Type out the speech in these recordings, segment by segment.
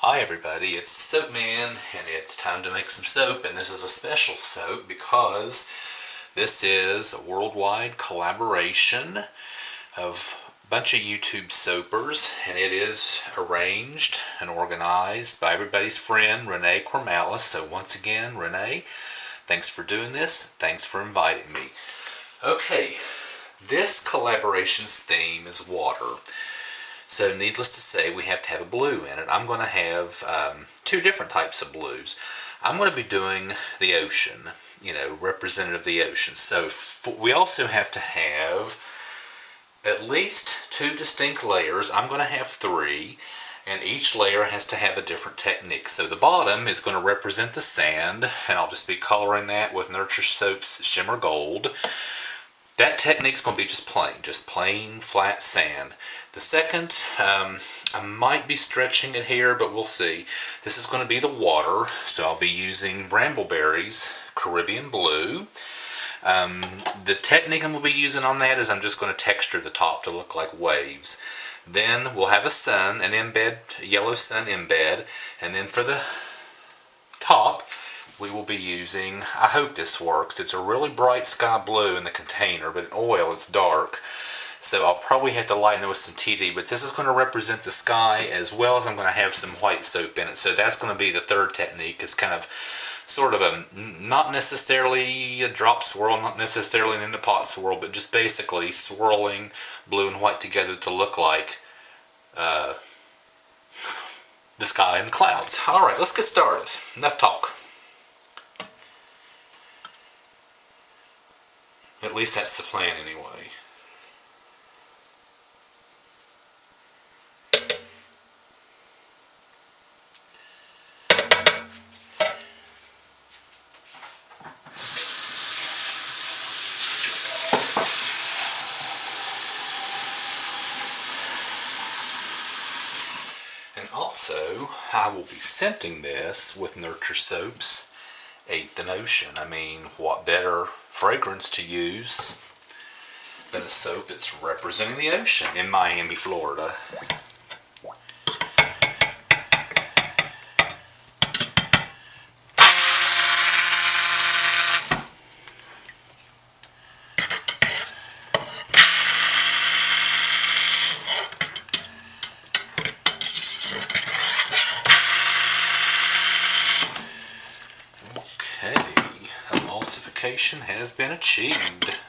Hi everybody, it's the Soap Man, and it's time to make some soap, and this is a special soap because this is a worldwide collaboration of a bunch of YouTube soapers, and it is arranged and organized by everybody's friend Renee. So once again, Renee, thanks for doing this, thanks for inviting me. Okay, this collaboration's theme is water. So needless to say, we have to have a blue in it. I'm going to have two different types of blues. I'm going to be doing the ocean, representative of the ocean. So we also have to have at least two distinct layers. I'm going to have three, and each layer has to have a different technique. So the bottom is going to represent the sand, and I'll just be coloring that with Nurture Soap's Shimmer Gold. That technique's going to be just plain flat sand. The second, I might be stretching it here, but we'll see. This is going to be the water, so I'll be using Brambleberry's Caribbean Blue. The technique I'm going to be using on that is I'm just going to texture the top to look like waves. Then we'll have a sun, an embed, a yellow sun embed, and then for the top, we will be using, I hope this works, it's a really bright sky blue in the container, but in oil it's dark. So I'll probably have to lighten it with some TD, but this is going to represent the sky as well as I'm going to have some white soap in it. So that's going to be the third technique. It's kind of sort of a, not necessarily a drop swirl, not necessarily an in the pot swirl, but just basically swirling blue and white together to look like the sky and the clouds. Alright, let's get started. Enough talk. At least that's the plan anyway. And also, I will be scenting this with Nurture Soap's 8th and Ocean. I mean, what better fragrance to use than a soap that's representing the ocean in Miami, Florida. Emulsification has been achieved.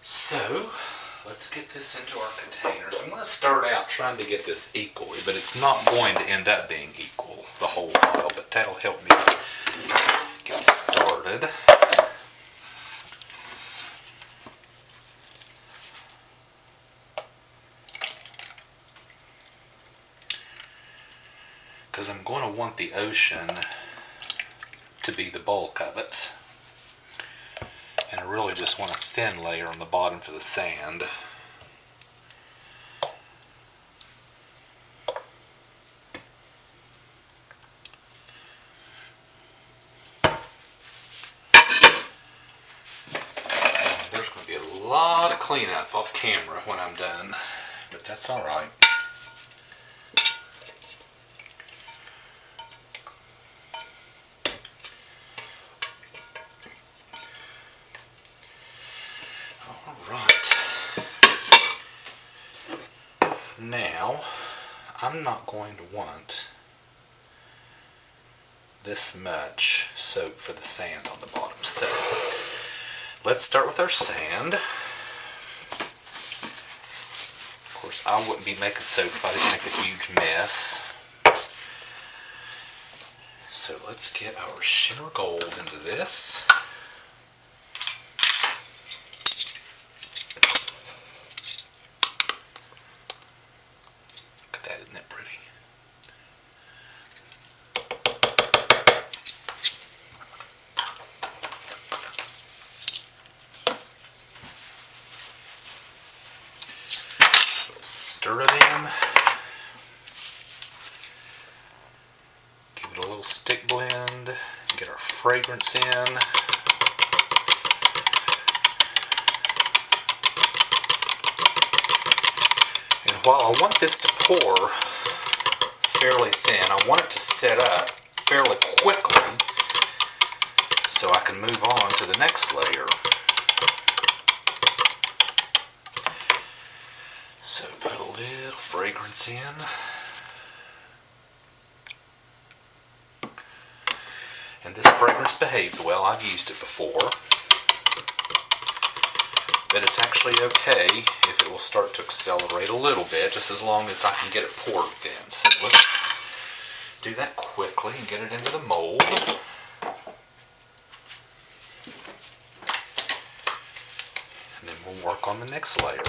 So, let's get this into our containers. I'm going to start out trying to get this equally, but it's not going to end up being equal, the whole file, but that'll help me get started. Because I'm going to want the ocean to be the bulk of it. And I really just want a thin layer on the bottom for the sand. There's going to be a lot of cleanup off camera when I'm done, but that's alright. Alright, now I'm not going to want this much soap for the sand on the bottom, so let's start with our sand. Of course, I wouldn't be making soap if I didn't make a huge mess. So let's get our Shimmer Gold into this. Stir it in. Give it a little stick blend. Get our fragrance in. while I want this to pour fairly thin, I want it to set up fairly quickly so I can move on to the next layer. So put a little fragrance in. And this fragrance behaves well. I've used it before. But it's actually okay if it will start to accelerate a little bit, just as long as I can get it poured thin. So let's do that quickly and get it into the mold. And then we'll work on the next layer.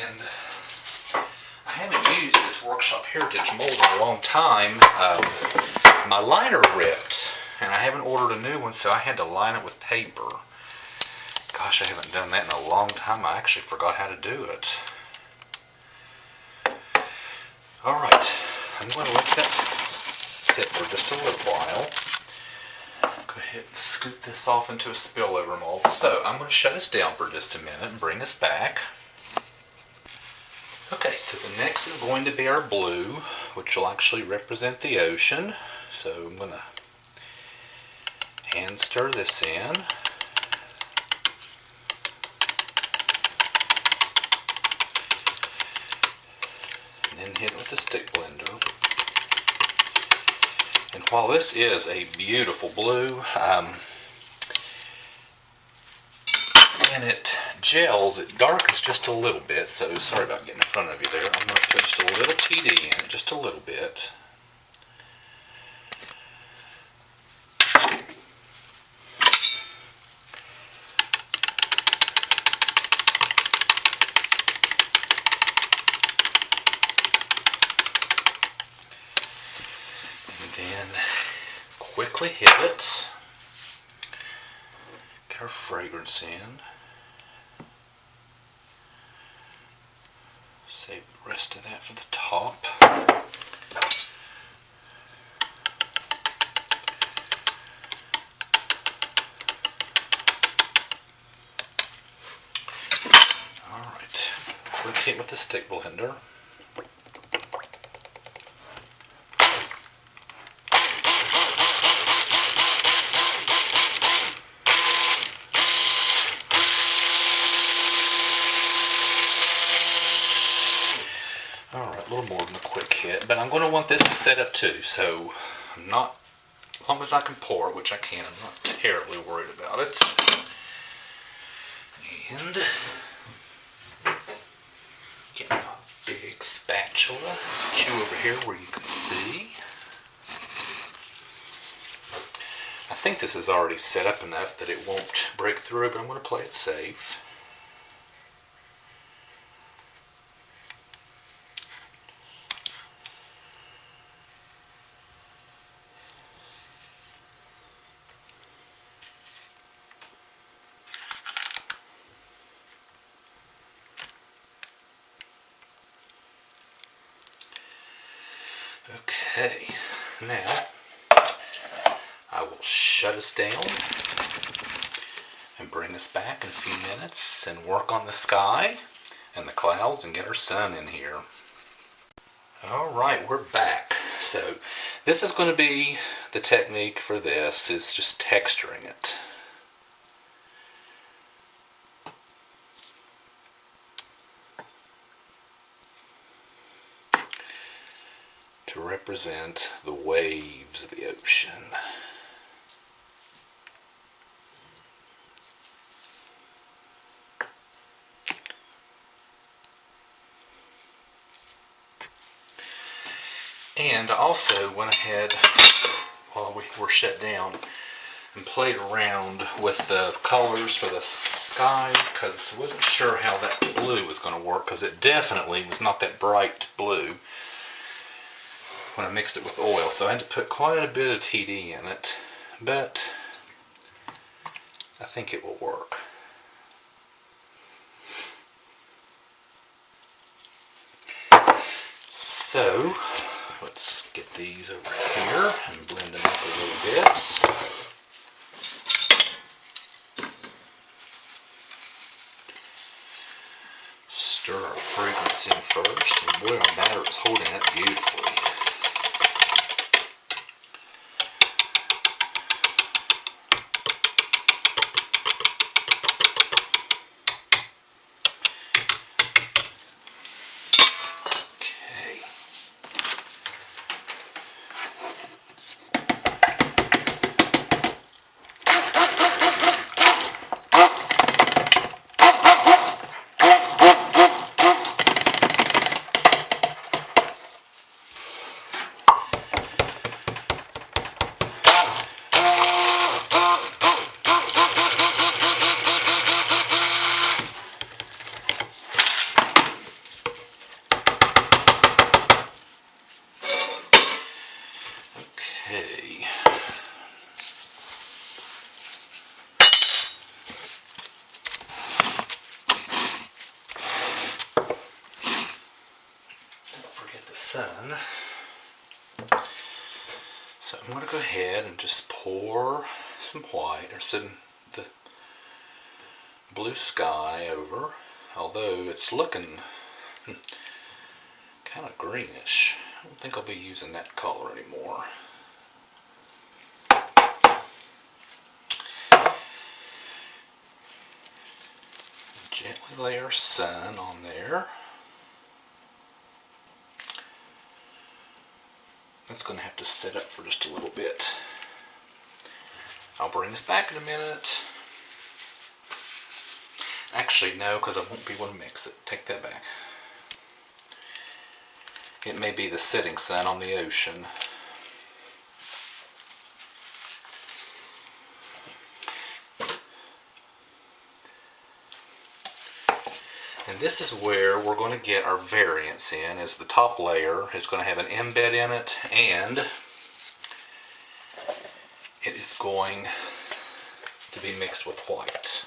And I haven't used this Workshop Heritage mold in a long time. My liner ripped, and I haven't ordered a new one, so I had to line it with paper. Gosh, I haven't done that in a long time. I actually forgot how to do it. Alright, I'm going to let that sit for just a little while. Go ahead and scoop this off into a spillover mold. So I'm going to shut us down for just a minute and bring us back. Okay, so the next is going to be our blue, which will actually represent the ocean. So I'm going to hand stir this in. And then hit it with the stick blender. And while this is a beautiful blue, when it gels, it darkens just a little bit, so sorry about getting in front of you there. I'm going to put just a little TD in it, just a little bit. And then quickly hit it. Get our fragrance in. Save the rest of that for the top. Alright, quick hit with the stick blender. Alright, a little more than a quick hit, but I'm going to want this to set up too, so I'm not, as long as I can pour, which I can, I'm not terribly worried about it. And get my big spatula, get you over here where you can see. I think this is already set up enough that it won't break through, but I'm going to play it safe. Okay, now I will shut us down and bring us back in a few minutes and work on the sky and the clouds and get our sun in here. Alright, we're back. So this is going to be the technique for this, is just texturing it. To represent the waves of the ocean. And I also went ahead while we were shut down and played around with the colors for the sky, because I wasn't sure how that blue was going to work, because it definitely was not that bright blue when I mixed it with oil, so I had to put quite a bit of TD in it, but I think it will work. So let's get these over here and blend them up a little bit. Stir our fragrance in first, and boy, our batter is holding it beautifully. Okay. Don't forget the sun. So I'm going to go ahead and just pour some white, or some the blue sky over, although it's looking kind of greenish. I don't think I'll be using that color anymore. Gently lay our sun on there. That's going to have to sit up for just a little bit. I'll bring this back in a minute. Actually, no, because I won't be able to mix it. Take that back. It may be the setting sun on the ocean. And this is where we're going to get our variance in, is the top layer is going to have an embed in it, and it is going to be mixed with white.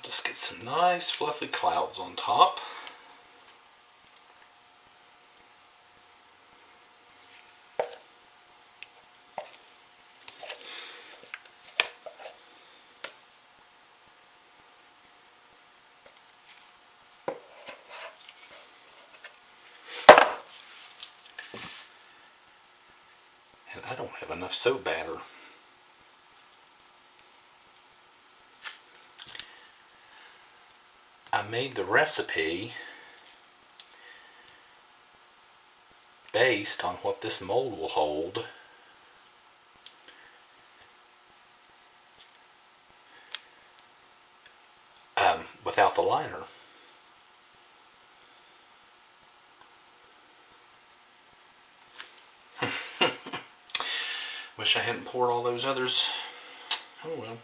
Just get some nice fluffy clouds on top. And I don't have enough soap batter. I made the recipe based on what this mold will hold. Without the liner. Wish I hadn't poured all those others. Oh well.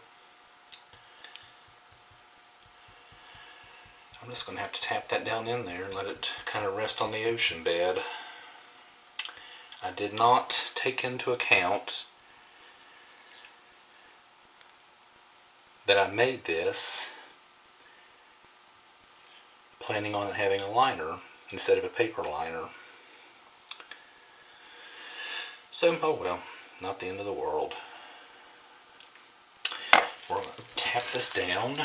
I'm just going to have to tap that down in there and let it kind of rest on the ocean bed. I did not take into account that I made this planning on it having a liner instead of a paper liner. So, oh well, not the end of the world. We're going to tap this down.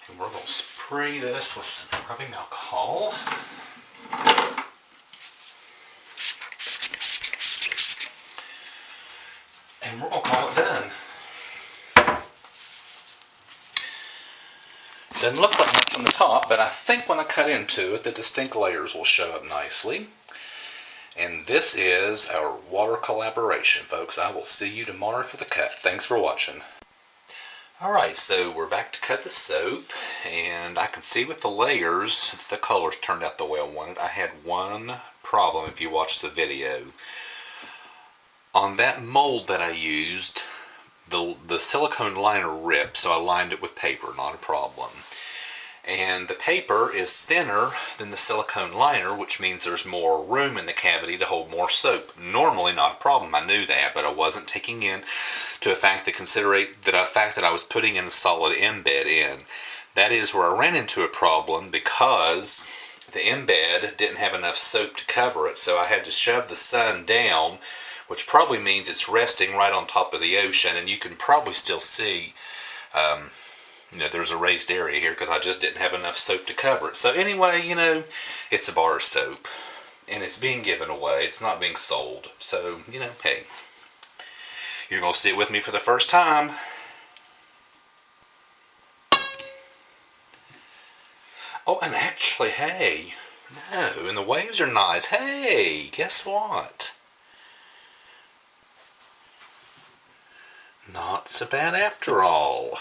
And we're going to spray this with some rubbing alcohol. And we're going to call it done. Doesn't look like much on the top, but I think when I cut into it, the distinct layers will show up nicely. And this is our water collaboration, folks. I will see you tomorrow for the cut. Thanks for watching. Alright, so we're back to cut the soap, and I can see with the layers, the colors turned out the way I wanted. I had one problem if you watch the video. On that mold that I used, the silicone liner ripped, so I lined it with paper, not a problem. And the paper is thinner than the silicone liner, which means there's more room in the cavity to hold more soap. Normally not a problem, I knew that, but I wasn't taking in to a fact that I was putting in a solid embed in. That is where I ran into a problem, because the embed didn't have enough soap to cover it, so I had to shove the sun down, which probably means it's resting right on top of the ocean, and you can probably still see there's a raised area here because I just didn't have enough soap to cover it. So anyway, it's a bar soap, and it's being given away. It's not being sold. So, hey, you're going to see it with me for the first time. Oh, and actually, hey, no, and the waves are nice. Hey, guess what? Not so bad after all.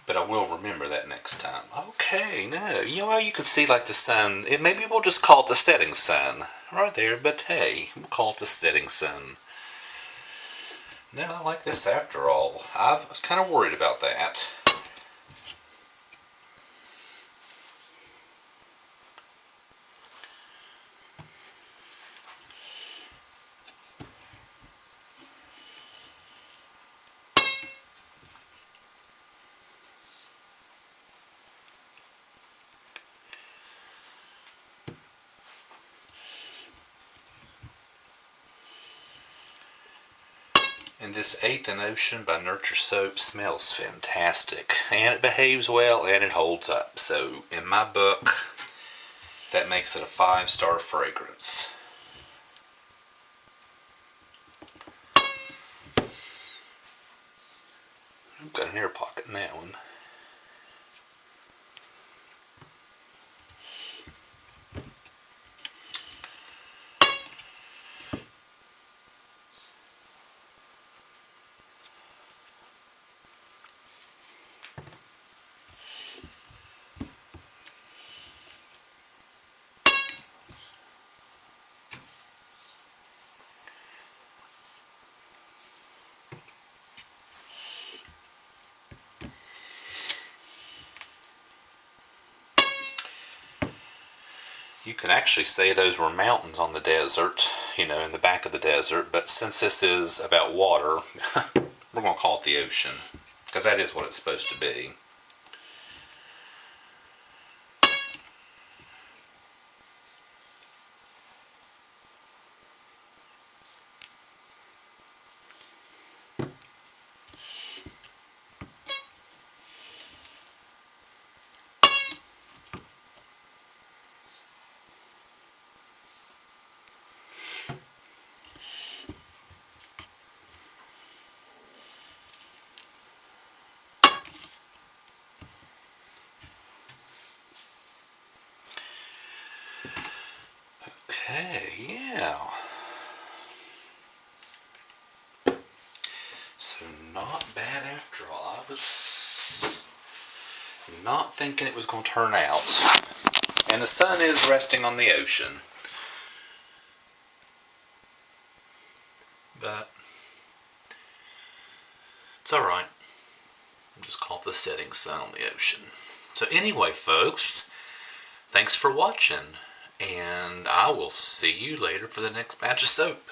But I will remember that next time. Okay, no, you can see like the sun. Maybe we'll just call it the setting sun right there. But hey, we'll call it the setting sun. No, I like this after all. I was kind of worried about that. And this 8th and Ocean by Nurture Soap smells fantastic. And it behaves well and it holds up. So in my book, that makes it a 5-star fragrance. I've got an air pocket in that one. You could actually say those were mountains on the desert, in the back of the desert, but since this is about water, we're going to call it the ocean, because that is what it's supposed to be. Okay, yeah. So not bad after all. I was not thinking it was going to turn out. And the sun is resting on the ocean. But it's alright. I'll just call it the setting sun on the ocean. So anyway, folks, thanks for watching. And I will see you later for the next batch of soap.